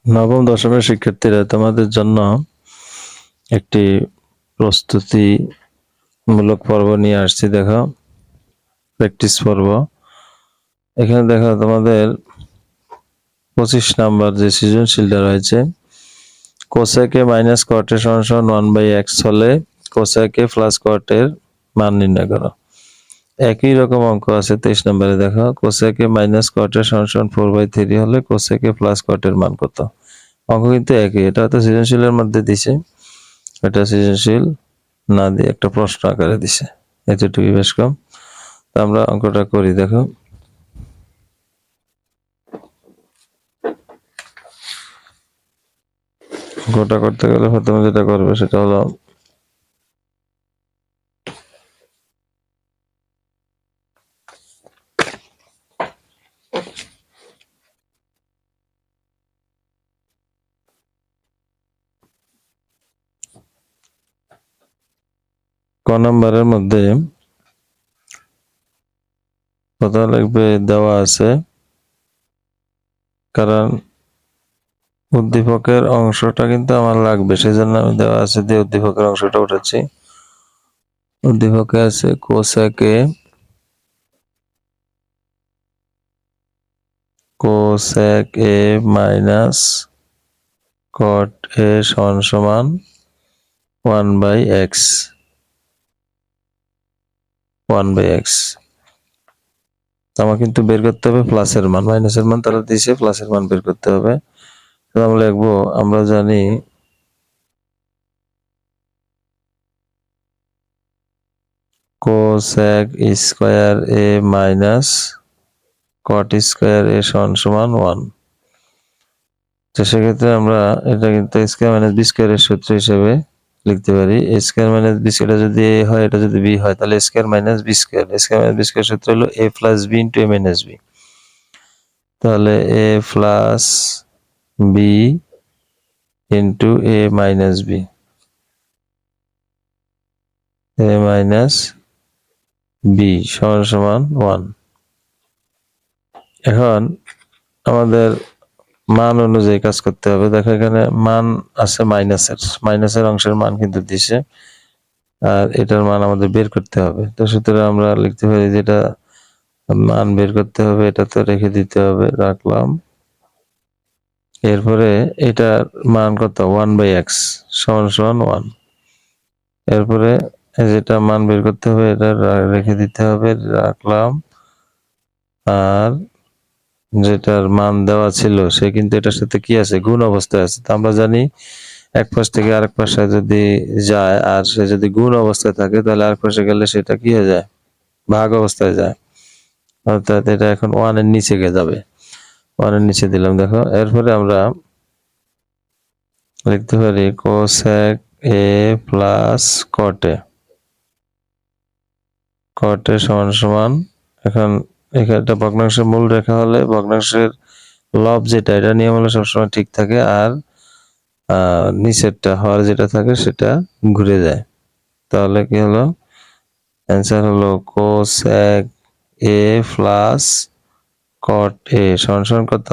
নবম দশমের শিক্ষার্থীরা তোমাদের জন্য একটি প্রস্তুতিমূলক পর্ব নিয়ে আসছি। দেখো, প্র্যাকটিস পর্ব। এখানে দেখো তোমাদের 25 নাম্বার যে সৃজনশীলটা রয়েছে, কোসেকে মাইনাস কটের সমান 1/x হলে কোসেকে প্লাস কটের মান নির্ণয় করো। একই রকম অঙ্ক আছে 23 নম্বরে। দেখো, কোসেকে মাইনাস কটের সমান 4/3 হলে কোসেকে প্লাস কটের মান কত? অঙ্ক কিন্তু একই। এটা হয়তো সৃজনশীলের মধ্যে দিছে, এটা সৃজনশীল না দিয়ে একটা প্রশ্ন আকারে দিছে, এতটুকুই বেশ কম। তো আমরা অঙ্কটা করি। দেখো, অঙ্কটা করতে গেলে প্রথমে যেটা করবে সেটা হলো ক নাম্বারের মধ্যে প্রথমে লিখবে দেওয়া আছে, কারণ উদ্দীপকের অংশটা কিন্তু আমার লাগবে, সেই জন্য আমি দেওয়া আছে দিয়ে উদ্দীপকের অংশটা উঠাচ্ছি। উদ্দীপকে আছে কোসেকে মাইনাস কট এ সমান 1/x। আমার কিন্তু বের করতে হবে প্লাসের মান, মাইনাসের মান তারা দিয়েছে, প্লাসের মান বের করতে হবে। আমরা লিখবো, আমরা জানি কোসেক স্কয়ার এ মাইনাস কট স্কয়ার এ সমান 1। তো সেক্ষেত্রে আমরা এটা কিন্তু স্কয়ার মাইনাস বি স্কয়ারের সূত্র হিসেবে লিখতে পারি। A square minus b square যদি এ হয়, এটা যদি বি হয়, তাহলে square minus b square. Square minus b square সূত্র হলো a plus b into a minus b. তাহলে a plus b into a minus b, a minus b সমান 1। এখন আমাদের মান অনুযায়ী কাজ করতে হবে। দেখো, এখানে মান আছে মাইনাসের অংশের মান কিন্তু দিছে, আর এটার মান আমাদের বের করতে হবে। তো সুতরাং আমরা লিখতে পারি যেটা মান বের করতে হবে এটা তো রেখে দিতে হবে, রাখলাম। এরপরে এটার মান কত? 1/x সমান 1। এরপরে যেটা মান বের করতে হবে এটা রেখে দিতে হবে, রাখলাম। আর যেটার মান দেওয়া ছিল সে কিন্তু এটার সাথে কি আছে? গুণ অবস্থায় আছে। তো আমরা জানি এক পাশ থেকে আরেক পাশে যদি যায় আর সে যদি গুণ অবস্থায় থাকে, তাহলে আরেক পাশে গেলে সেটা কি হয়ে যায়? ভাগ অবস্থায় যায়। অর্থাৎ এটা এখন 1 এর নিচে গিয়ে যাবে। 1 এর নিচে দিলাম। দেখো, এরপরে আমরা লিখতে পারি কোসেক এ প্লাস কটে সমান এখন এখানটা ভগ্নাংশের মূল রেখা হলে ভগ্নাংশের লব যেটা, এটা নিয়ম হলে সবসময় ঠিক থাকে, আর নিচেরটা হর যেটা থাকে সেটা ঘুরে যায়। তাহলে কি হলো? অ্যান্সার হলো cosec A plus cot A সমান কত?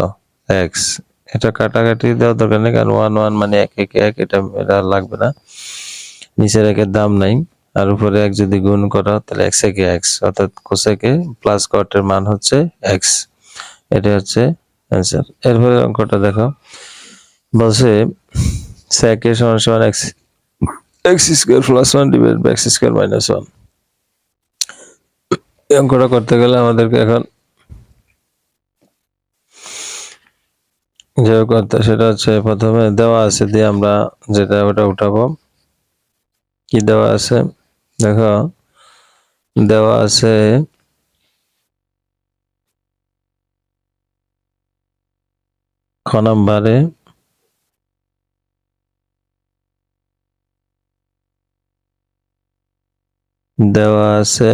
এক্স। এটা কাটাকাটি দেওয়ার দরকার নেই, কারণ 1 মানে 1 1 এটা লাগবে না, নিচের একের দাম নাই। আর উপরে এক যদি গুণ করা তাহলে x একে x, অর্থাৎ কোসেকে প্লাস কটের মান হচ্ছে x। এটা হচ্ছে অ্যান্সার। এরপরে অঙ্কটা দেখো, বলছে sec এ সমান x square plus 1 divided by x square minus 1। এই অঙ্কটা করতে গেলে আমাদেরকে এখন যে করতে সেটা হচ্ছে প্রথমে দেওয়া আছে দিয়ে আমরা যেটা ওটা উঠাবো। কি দেওয়া আছে? দেখো, দেওয়া আছে খ নাম্বারে দেওয়া আছে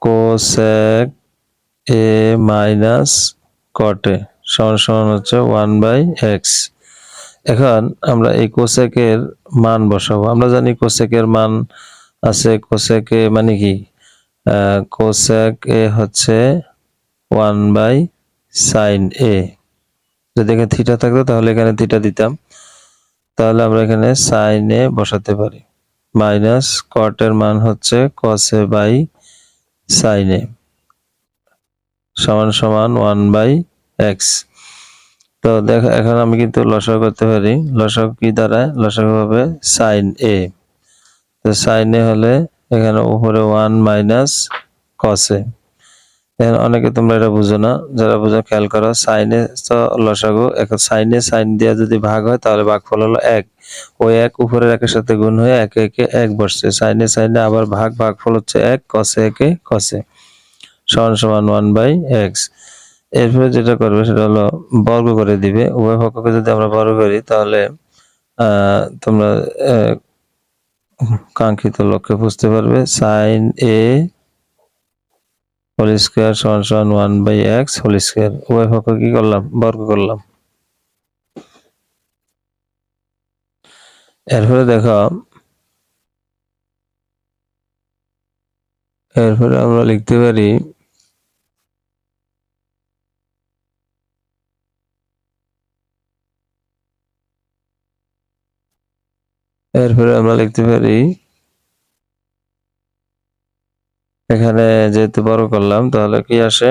কোসেক এ মাইনাস কটে সমান হচ্ছে 1/x। এখন আমরা এই কোসেকের মান বসাবো। আমরা জানি কোসেকের মান আছে, কোসেকে মানে কি? কোসেক এ হচ্ছে 1/sin a, যদি এখানে থিটা থাকতো তাহলে এখানে থিটা দিতাম, তাহলে আমরা এখানে সাইনে বসাতে পারি। মাইনাস কটের মান হচ্ছে কসে বাই সাইনে সমান সমান 1/x। তো দেখো এখন আমি কিন্তু লসাগু করতে পারি। লসাগু কি দাঁড়ায়? লসাগু হবে সাইন এ। তো সাইন এ হলে এখানে উপরে 1 মাইনাস কসে। এখন অনেকে তোমরা এটা বুঝো না, যারা বুঝো খেয়াল করো। সাইনে তো লসাগু, এখন সাইনে সাইন দিয়ে যদি ভাগ হয় তাহলে ভাগফল হলো 1। ওই 1 উপরের 1 এর সাথে গুণ হয়ে 1 একে 1 বসছে। সাইনে সাইনে আবার ভাগফল হচ্ছে 1, কসে একে কসে সমান সমান 1/x। এরপরে যেটা করবে সেটা হলো বর্গ করে দিবে। উভয় পক্ষকে যদি আমরা বর্গ করি তাহলে তোমরা কাঙ্ক্ষিত লক্ষ্যে বুঝতে পারবে। সাইন এ হোল স্কয়ার সমান সমান 1/x হোল স্কয়ার। উভয় পক্ষ কি করলাম? বর্গ করলাম। এরপরে দেখো, এরপরে আমরা লিখতে পারি এখানে যেহেতু বড় করলাম তাহলে কি আসে?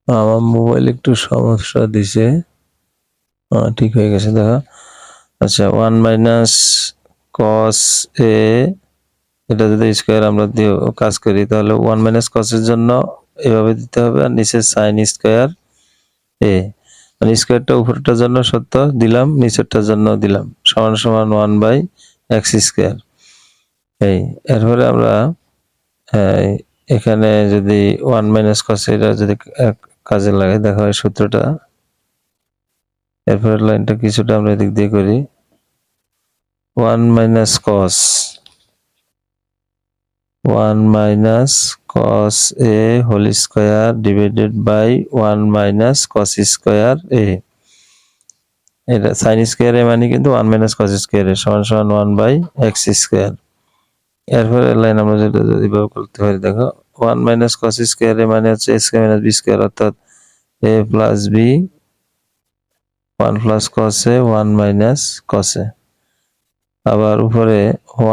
আমার মোবাইল একটু সমস্যা দিছে, ঠিক হয়ে গেছে দেখো। আচ্ছা 1 মাইনাস কস এ, এটা যদি স্কয়ার আমরা দিয়ে কাজ করি তাহলে 1 মাইনাস কসের জন্য এভাবে দিতে হবে, আর নিচে সাইন স্কয়ার এ, মানে স্কয়ারটা উপরটার জন্য সত্য দিলাম, নিচেরটার জন্য দিলাম, সমান সমান 1/x স্কয়ার। এই এরপরে আমরা এখানে যদি 1 মাইনাস কস এটা যদি কাজে লাগাই, দেখো এই সূত্রটা। এরপরে লাইনটা কিছুটা আমরা এদিক দিয়ে করি। 1 minus cos 1 minus cos A whole square divided by 1 minus cos square A. এটা সাইন স্কয়ার এ মানে কিন্তু 1 মাইনাস কস স্কয়ার এ সমান সমান 1/x স্কয়ার। এরপরে লাইন আমরা যেটা যদি ব্যবহার করতে পারি, দেখো 1 মাইনাস কস স্কয়ার এ মানে হচ্ছে a square minus b square, অর্থাৎ a plus b 1 plus cos A 1 minus cos A. আবার উপরে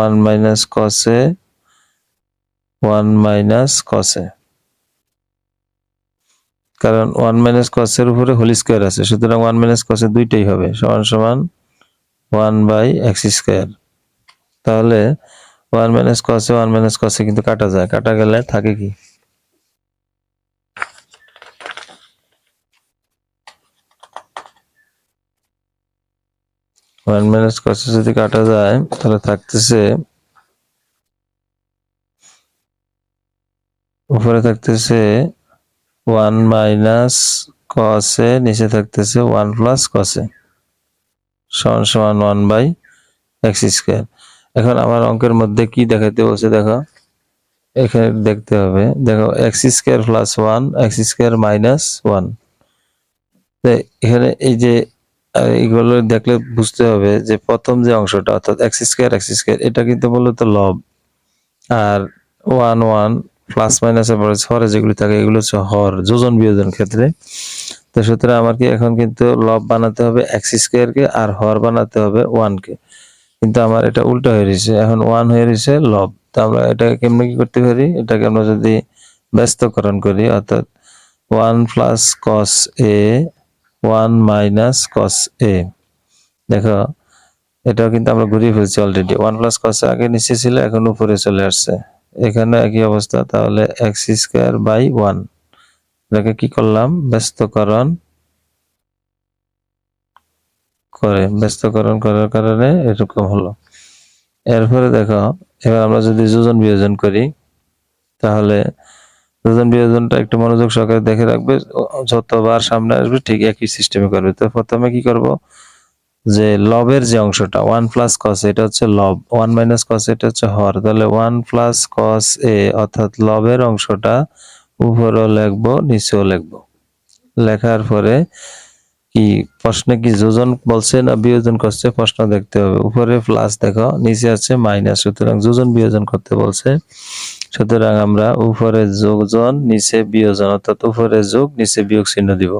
1 minus cos A 1 minus cos এ, কারণ 1 মাইনাস কস এর উপরে হোল স্কয়ার আছে, সুতরাং 1 মাইনাস কস এ দুইটাই হবে, সমান সমান 1/x স্কয়ার। তাহলে 1 minus cos A 1 minus cos এ কিন্তু কাটা যায়, কাটা গেলে থাকে কি? 1 মাইনাস কস এ যদি কাটা যায় তাহলে থাকতেছে উপরে থাকতেছে 1 মাইনাস কস এ, নিচে থাকতেছে 1 প্লাস কস এ সমান সমান 1/x স্কয়ার। এখন আমার অঙ্কের মধ্যে কি দেখাইতে বলছে দেখো, এখানে দেখতে হবে, দেখো x square plus 1 x square minus 1। এখানে এই যে এইগুলো দেখলে বুঝতে হবে যে প্রথম যে অংশটা অর্থাৎ x স্কয়ার এটা কিন্তু মূলত লব, আর 1 1 প্লাস মাইনাসের পরে হরে যেগুলি থাকে এগুলো হচ্ছে হর, যোজন বিয়োজন ক্ষেত্রে। তো সুতরাং আমার কি এখন কিন্তু লব বানাতে হবে x স্কয়ার কে, আর হর বানাতে হবে 1 কে, কিন্তু আমার এটা উল্টা হয়ে রয়েছে, এখন 1 হয়ে রয়েছে লব। তো আমরা এটাকে কেমনে কি করতে পারি? এটাকে আমরা যদি ব্যস্তকরণ করি, অর্থাৎ 1 plus cos A 1 minus cos এ, দেখো এটাও কিন্তু আমরা ঘুরিয়ে ফেলছি অলরেডি। 1 প্লাস কস এ আগে নিচে ছিল, এখন উপরে চলে আসছে, এখানে একই অবস্থা। তাহলে x স্কয়ার বাই 1, এটাকে কি করলাম? ব্যস্তকরণ করার কারণে এরকম হলো। এরপরে দেখো, এবার আমরা যদি যোজন বিয়োজন করি তাহলে যোজন বিয়োজনটা একটু মনোযোগ সহকারে দেখে রাখবে, যতবার সামনে আসবে ঠিক একই সিস্টেমে করবে। তো প্রথমে কি করব, যে লবের যে অংশটা 1 প্লাস কস এটা হচ্ছে লব, 1 মাইনাস কস এটা হচ্ছে হর, তাহলে 1 প্লাস কস এ অর্থাৎ লবের অংশটা উপরেও লিখবো নিচেও লিখবো। লেখার পরে কি প্রশ্নে কি যোজন বলছে না বিয়োজন করছে? প্রশ্ন দেখতে হবে। উপরে প্লাস দেখো, নিচে আছে মাইনাস, সুতরাং যোজন বিয়োজন করতে বলছে, সুতরাং আমরা উপরে যোগজন নিচে বিয়োজন অর্থাৎ উপরে যোগ নিচে বিয়োগ চিহ্ন দিব।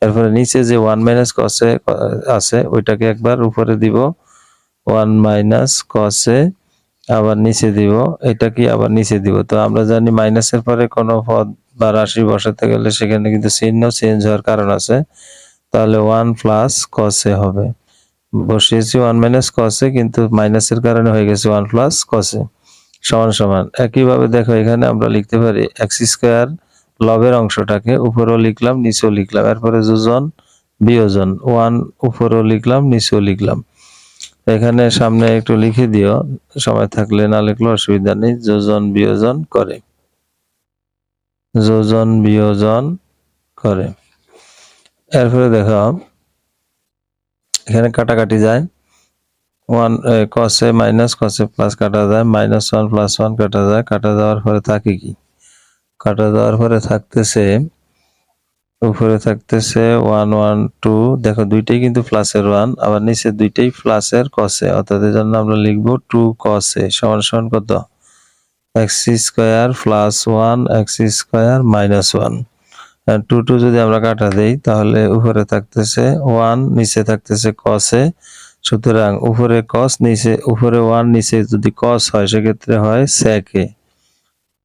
এরপরে নিচে যে 1 মাইনাস cos এ আছে ওইটাকে একবার উপরে দিব 1 মাইনাস cos এ, আবার নিচে দিব এটা কি আবার নিচে দিব। তো আমরা জানি মাইনাসের পরে কোনো পদ বা রাশি বসাতে গেলে সেখানে কিন্তু চিহ্ন চেঞ্জ হওয়ার কারণ আছে। তাহলে 1 প্লাস cos এ হবে, বসিয়েছি 1 মাইনাস cos এ কিন্তু মাইনাসের কারণে হয়ে গেছে 1 প্লাস cos এ সমান সমান। একইভাবে দেখো এখানে আমরা লিখতে পারি x স্কয়ার লবের অংশটাকে উপরেও লিখলাম নিচেও লিখলাম, এরপরে যোজন বিয়োজন 1 উপরেও লিখলাম নিচেও লিখলাম। এখানে সামনে একটু লিখে দিও, সময় থাকলে, না লিখলে অসুবিধা নেই। যোজন বিয়োজন করে, যোজন বিয়োজন করে। এরপরে দেখো এখানে কাটাকাটি যায়, 1 cos এ মাইনাস cos এ প্লাস কাটা যায়, -1 + 1 কাটা যায়, কাটা যাওয়ার পরে থাকে কি, কাটা যাওয়ার পরে থাকতেছে উপরে থাকতেছে 1 1 2, দেখো দুইটাই কিন্তু প্লাসের 1, আবার নিচে দুইটাই প্লাসের cos এ, অর্থাৎ এর জন্য আমরা লিখব 2 cos এ সমান সমান কত, x square plus 1 x square minus 1। 2 2 যদি আমরা কাটা দেই তাহলে উপরে থাকতেছে 1 নিচে থাকতেছে cos এ, সুতরাং উপরে cos নিচে উপরে 1 নিচে যদি cos হয় সেক্ষেত্রে হয় sec এ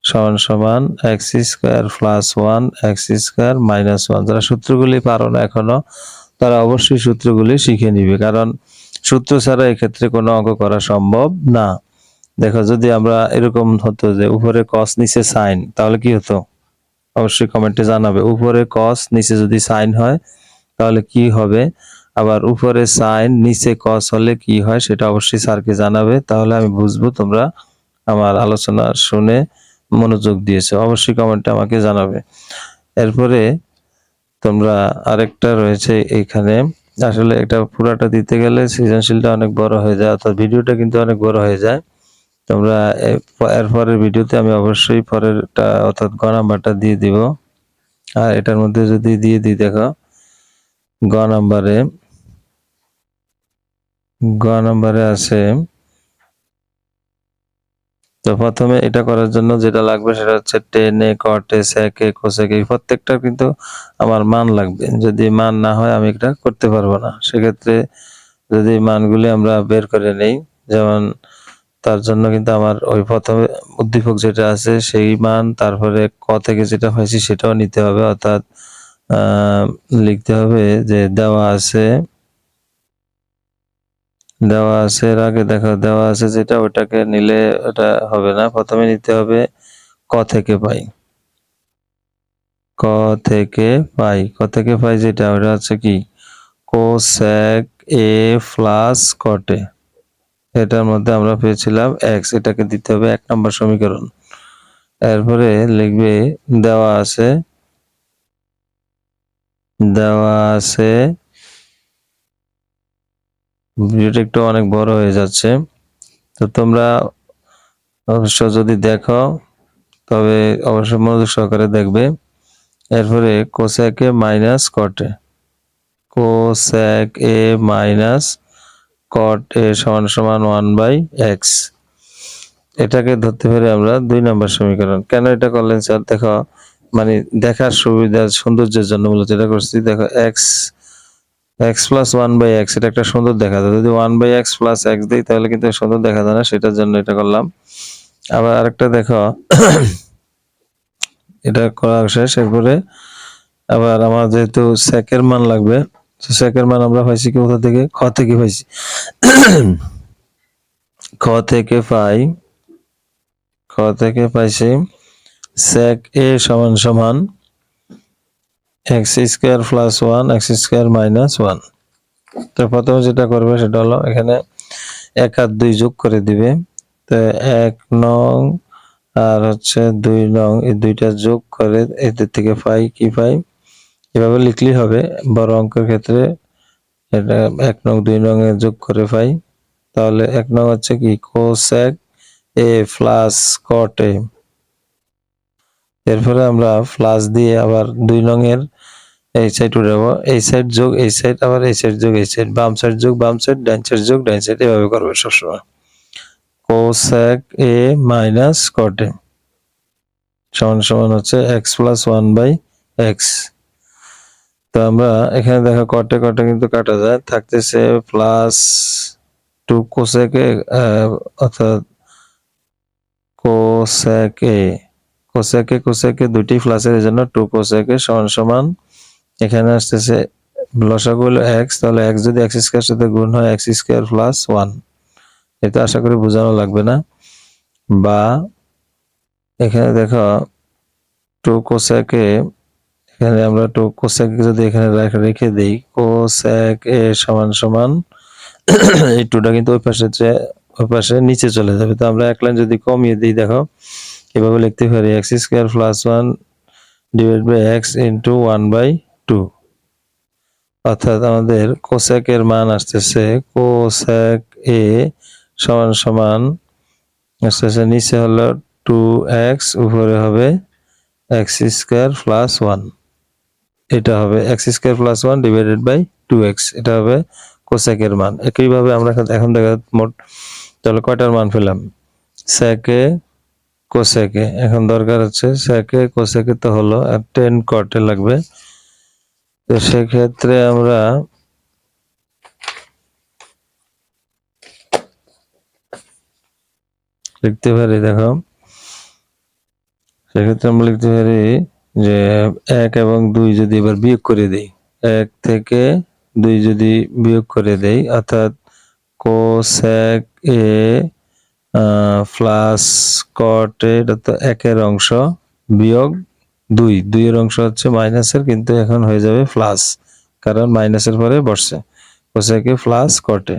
সমান সমান x square plus 1 x square minus 1। যারা সূত্রগুলি পারো না এখনো তারা অবশ্যই সূত্রগুলি শিখে নিবে, কারণ সূত্র ছাড়া এক্ষেত্রে কোনো অঙ্ক করা সম্ভব না। দেখো যদি আমরা এরকম হতো যে উপরে cos নিচে sin, তাহলে কি হতো অবশ্যই কমেন্টে জানাবে। উপরে cos নিচে যদি sin হয় তাহলে কি হবে, আবার উপরে sin নিচে cos হলে কি হয় সেটা অবশ্যই স্যারকে জানাবে, তাহলে আমি বুঝবো তোমরা আমার আলোচনা শুনে মনোযোগ দিয়েছো। অবশ্যই কমেন্টে আমাকে জানাবে। এরপরে তোমরা আরেকটা রয়েছে এইখানে, আসলে এটা পুরাটা দিতে গেলে সৃজনশীলটা অনেক বড় হয়ে যায়, অর্থাৎ ভিডিওটা কিন্তু অনেক বড় হয়ে যায়। তোমরা এরপরের ভিডিওতে আমি অবশ্যই পরেরটা অর্থাৎ গ নাম্বারটা দিয়ে দিব। আর এটার মধ্যে যদি দিয়ে দিই, দেখো গ নাম্বারে আছে। তো প্রথমে এটা করার জন্য যেটা লাগবে সেটা হচ্ছে tan a cot a sec a cosec a, প্রত্যেকটা কিন্তু আমার মান লাগবে। যদি মান না হয় আমি এটা করতে পারবো না। সেক্ষেত্রে যদি মানগুলি আমরা বের করে নেই, যেমন তার জন্য কিন্তু আমার ওই প্রথমে উদ্দীপক যেটা আছে সেই মান, তারপরে ক থেকে যেটা হয়েছে সেটাও নিতে হবে, অর্থাৎ লিখতে হবে যে দেওয়া আছে এর আগে দেখো দেওয়া আছে যেটা, ওটাকে নিলে ওটা হবে না, প্রথমে নিতে হবে ক থেকে পাই। ক থেকে পাই যেটা, ওটা হচ্ছে কি কোসেক এ প্লাস কট এ, এটার মধ্যে আমরা পেয়েছিলাম x, এটাকে দিতে হবে 1 নম্বর সমীকরণ। এরপরে লিখবে দেওয়া আছে ভিডিওটা একটু অনেক বড় হয়ে যাচ্ছে, তো তোমরা অবশ্য যদি দেখো তবে অবশ্যই মনোযোগ সহকারে দেখবে। এরপরে cosec A minus cot A, cosec A minus cot A সমান সমান 1/x, এটাকে ধরতে পারি আমরা 2 নম্বর সমীকরণ। কেন এটা করলেন স্যার? দেখো মানে দেখার সুবিধা সৌন্দর্যের জন্য মূলত এটা করছি। দেখো x plus 1/x, এটা একটা সুন্দর দেখা যায়। যদি 1/x plus x দেই তাহলে কিন্তু সুন্দর দেখা যায় না, সেটার জন্য এটা করলাম। আবার আরেকটা দেখো এটা করা শেষ। এরপরে আবার আমার যেহেতু সেকের মান লাগবে, সেকের মান আমরা পাইছি কি কোথা থেকে, খ থেকে পাইছি। খ থেকে পাইছি sec a সমান সমান x square plus 1 x square minus 1। তো প্রথমে যেটা করবে সেটা হলো এখানে 1 আর 2 যোগ করে দিবে। তো 1 নং আর হচ্ছে 2 নং, এই দুইটা যোগ করে এদের থেকে পাই কি পাই, এভাবে লিখলেই হবে। বড় অঙ্কের ক্ষেত্রে এটা 1 নং 2 নং এ যোগ করে পাই। তাহলে 1 নং হচ্ছে কি কোসেক এ প্লাস কট এ, এরপরে আমরা প্লাস দিয়ে আবার 2 নং এর এই সাইড উঠাবো, এই সাইড যোগ এই সাইড, আবার এই সাইড যোগ এই সাইড, বাম সাইড যোগ বাম সাইড, ডান সাইড যোগ ডান সাইড, এভাবে করবে সবসময়। Cosec A minus cot A, সমান সমান হচ্ছে এক্স প্লাস 1/x। তো আমরা এখানে দেখো কটে কটে কিন্তু কাটা যায়, থাকতেছে প্লাস 2 কোসেক এ, অর্থাৎ কোসেকে দুটি প্লাসের জন্য 2 কোসেকে সমান সমান এখানে আসতেছে লসাগু হলো x, তাহলে x যদি x স্কয়ার সাথে গুণ হয় x স্কয়ার প্লাস 1, এটা আশা করি বোঝানো লাগবে না। বা এখানে দেখো 2 কোসেকে, এখানে আমরা 2 কোসেক যদি এখানে রেখে দেই, কোসেক এ সমান সমান এই 2টা কিন্তু ওই পাশে নিচে চলে যাবে। তো আমরা এক লাইন যদি কমিয়ে দিই, দেখো এভাবে লিখতে পারি x square plus 1 divide by x into 1/2, অর্থাৎ আমাদের কোসেক এর মান আসতেছে কোসেক এ সমান সমান আসতেছে নিচে হলো 2x, উপরে হবে x স্কয়ার প্লাস 1, এটা হবে x square plus 1 divided by 2x, এটা হবে কোসেক এর মান। একইভাবে আমরা এখন দেখা মোট তাহলে কয়টার মান পেলাম, সেকে কোসেকে, এখন দরকার হচ্ছে সেকে কোসেকে তো হলো, আর 10 কটে লাগবে। তো সেক্ষেত্রে আমরা লিখতে পারি, দেখো সেক্ষেত্রে আমরা লিখতে পারি যে 1 এবং 2 যদি এবার বিয়োগ করে দেই, 1 থেকে 2 যদি বিয়োগ করে দেই, অর্থাৎ কোসেক এ প্লাস কট এ, এটা তো 1 এর অংশ, বিয়োগ 2 এর অংশ হচ্ছে মাইনাসের, কিন্তু এখন হয়ে যাবে প্লাস, কারণ মাইনাসের পরে বসছে। Cosec A plus cot A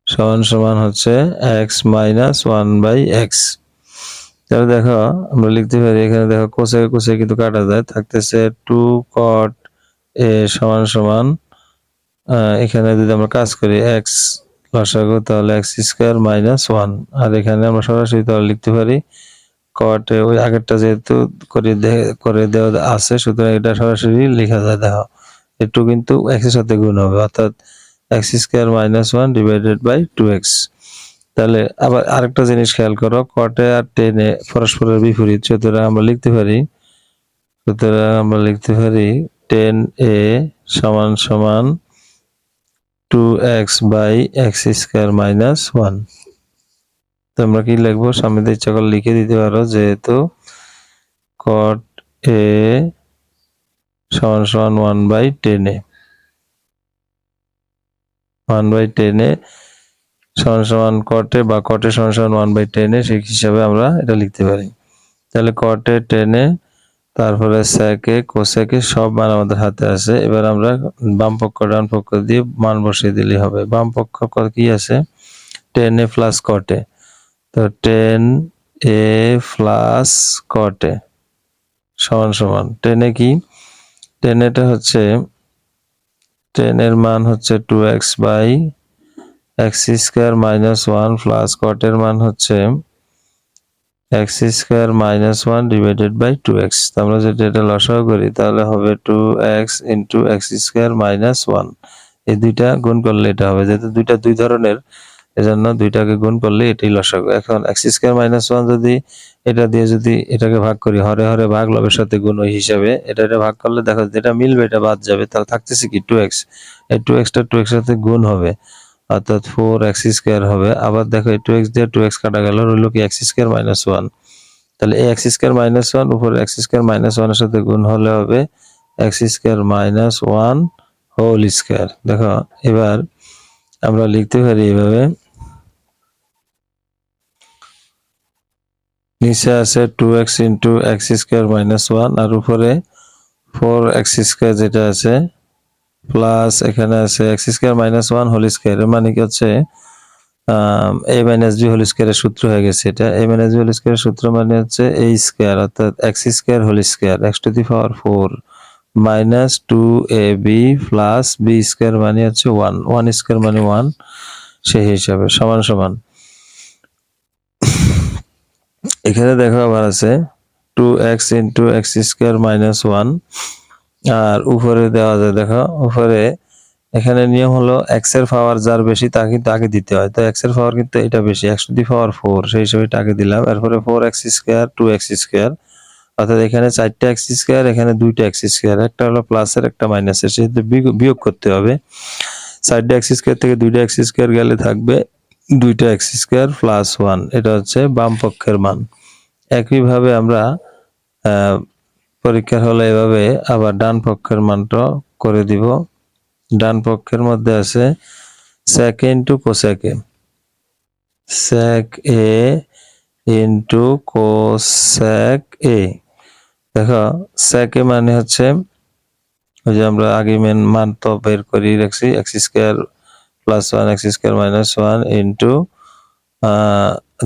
সমান সমান হচ্ছে x মাইনাস 1/x। তাহলে দেখো আমরা লিখতে পারি, এখানে দেখো কোসেক কোসেক কিন্তু কাটা যায়, থাকতেছে 2 কট এ সমান সমান, এখানে যদি আমরা কাজ করি x লসাগু, তাহলে x স্কয়ার মাইনাস 1, আর এখানে আমরা সরাসরি তাহলে লিখতে পারি কট এ, ওই আগেরটা যেহেতু করে দেওয়া আছে, সুতরাং এটা সরাসরি লেখা যায়। দেখো একটু কিন্তু x এর সাথে গুণ হবে, অর্থাৎ x square minus 1 divided by 2x। তাহলে আবার আরেকটা জিনিস খেয়াল করো, কটে আর টেনে পরস্পরের বিপরীত, সুতরাং আমরা লিখতে পারি 10a সমান সমান 2x by x square minus 1। তো আমরা কি লিখবো, সামনে দিয়ে ইচ্ছা করে লিখে দিতে পারো, যেহেতু কট এ সমান সমান 1/10a, 1/10a সমান সমান কটে, বা কটে সমান সমান 1/10a, সেই হিসাবে আমরা এটা লিখতে পারি। তাহলে কটে 10a, তারপরে সেকে কোসেকে সব মান আমাদের হাতে আছে। এবার আমরা বাম পক্ষ ডান পক্ষ দিয়ে মান বসিয়ে দিলেই হবে। বাম পক্ষ কি আছে, 10a প্লাস কটে, তো 10a প্লাস কটে সমান সমান 10a কি, 10 এটা হচ্ছে 10 এর মান হচ্ছে 2x by x square minus 1 plus কটের মান হচ্ছে x square minus 1 divided by 2x। আমরা যদি এটা লসাগু করি, তাহলে হবে 2x into x square minus 1, এই দুইটা গুণ করলে এটা হবে, যেহেতু দুইটা দুই ধরনের, এজন্য দুইটাকে গুণ করলে এটাই লসাগু। এখন x স্কয়ার মাইনাস 1 যদি এটা দিয়ে যদি এটাকে ভাগ করি, হরে হরে ভাগ লবের সাথে গুণ, ওই হিসাবে এটা ভাগ করলে দেখো যেটা মিলবে এটা বাদ যাবে, তাহলে থাকতেছে কি 2x, এই 2x টা 2x এর সাথে গুণ হবে, অর্থাৎ 4x স্কয়ার হবে। আবার দেখো এই 2x দিয়ে 2x কাটা গেল, রইল কি x স্কয়ার মাইনাস 1, তাহলে এই x স্কয়ার মাইনাস 1 উপরে x স্কয়ার মাইনাস 1 এর সাথে গুণ হলে হবে x square minus 1 whole square. দেখো এবার আমরা লিখতে পারি এভাবে, নিচে আছে 2x into x square minus 1, আর উপরে 4x স্কয়ার যেটা আছে, প্লাস এখানে আছে x square minus 1 whole square, মানে কি হচ্ছে a মাইনাস b হোল স্কয়ারের সূত্র হয়ে গেছে। এটা a মাইনাস b হোল স্কয়ারের সূত্র মানে হচ্ছে a স্কয়ার, অর্থাৎ x square whole square, x to the power 4 minus 2ab plus b square মানে হচ্ছে 1, 1 স্কয়ার মানে 1, সেই হিসাবে সমান সমান। এখানে দেখো আবার আছে 2x into x square minus 1, আর উপরে দেওয়া যায়, দেখো উপরে এখানে নিয়ম হলো x এর পাওয়ার যার বেশি তা কিন্তু আগে দিতে হয়। তো x এর পাওয়ার কিন্তু এটা বেশি, x টু দি পাওয়ার 4, সেই হিসেবে এটা আগে দিলাম। এরপরে 4x স্কয়ার 2x স্কয়ার, অর্থাৎ এখানে 4টা x স্কয়ার, এখানে 2টা x স্কয়ার, একটা হলো প্লাসের একটা মাইনাসের, সেহেতু বিয়োগ করতে হবে। 4টা x স্কয়ার থেকে 2টা x স্কয়ার গেলে থাকবে 2টা x স্কয়ার প্লাস 1, এটা হচ্ছে বাম পক্ষের মান। একইভাবে আমরা পরীক্ষার হলে এভাবে আবার ডান পক্ষের মানটা করে দিব। ডান পক্ষের মধ্যে আছে sec a into cosec a, sec a into cosec a। দেখো sec a মানে হচ্ছে ওই যে আমরা আগে মান তো বের করে রাখছি, x square plus 1 x square minus 1 into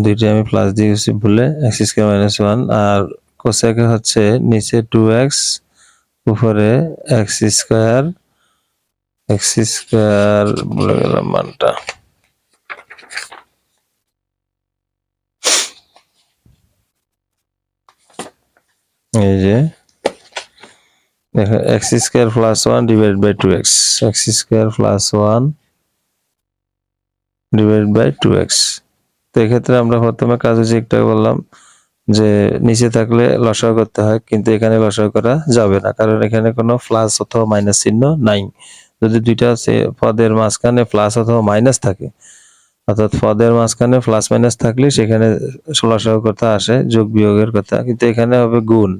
দুইটা আমি প্লাস দিয়েছি ভুলে, x স্কয়ার মাইনাস 1, আর cosec a হচ্ছে নিচে 2x উপরে x স্কয়ার বলে গেলাম মানটা, এই যে দেখো x square plus 1 divide by 2x, x square plus 1 divide by 2x। তো এক্ষেত্রে আমরা প্রথমে কাজ হচ্ছে একটা বললাম যে নিচে থাকলে লসাগু করতে হয়, কিন্তু এখানে লসাগু করা যাবে না, কারণ এখানে কোনো প্লাস অথবা মাইনাস চিহ্ন নাই। যদি দুইটা পদের মাঝখানে প্লাস অথবা মাইনাস থাকে, অর্থাৎ পদের মাঝখানে প্লাস মাইনাস থাকলে সেখানে লসাগু কথা আসে, যোগ বিয়োগের কথা, কিন্তু এখানে হবে গুণ।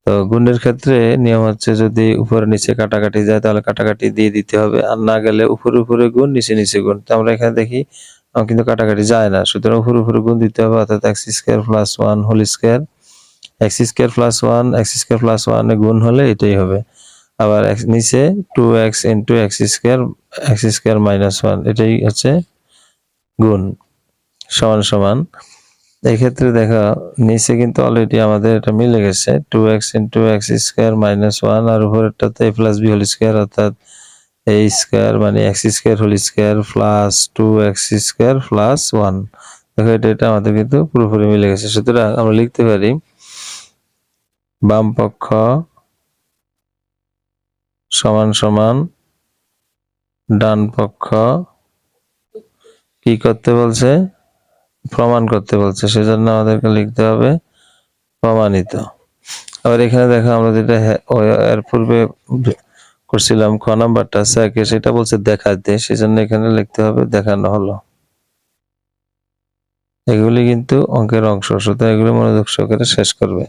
তো গুণের ক্ষেত্রে নিয়ম হচ্ছে যদি উপরে নিচে কাটাকাটি যায় তাহলে কাটাকাটি দিয়ে দিতে হবে, আর না গেলে উপরে উপরে গুণ নিচে নিচে গুণ। তো আমরা এখানে দেখি কিন্তু কাটাকাটি যায় না, সুতরাং উপরে উপরে গুণ দিতে হবে, অর্থাৎ x square plus 1 whole square, x square plus 1 x square plus 1 এ গুণ হলে এটাই হবে। আবার নিচে 2x into x square minus 1, এটাই হচ্ছে গুণ, সমান সমান। এই ক্ষেত্রে দেখা নিচে কিন্তু অলরেডি আমাদের এটা মিলে গেছে, 2x into x square minus 1, আর উপরেরটাতে a plus b whole square, অর্থাৎ a স্কয়ার মানে x square whole square plus 2x square plus 1। দেখো এটা আমাদের কিন্তু পুরোপুরি মিলে গেছে। সুতরাং আমরা লিখতে পারি বাম পক্ষ সমান সমান ডান পক্ষ কি করতে বলছে, প্রমাণ করতে বলছে, সেজন্য আমাদেরকে লিখতে হবে প্রমাণিত। আবার এখানে দেখো আমরা যেটা এর পূর্বে করছিলাম খ নাম্বারটা স্যাকে, সেটা বলছে দেখাতে, সেজন্য এখানে লিখতে হবে দেখানো হলো। এগুলি কিন্তু অঙ্কের অংশ, সুতরাং এগুলি মনোযোগ সহকারে শেষ করবে।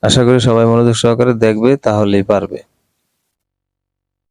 আশা করি সবাই মনোযোগ সহকারে দেখবে, তাহলেই পারবে।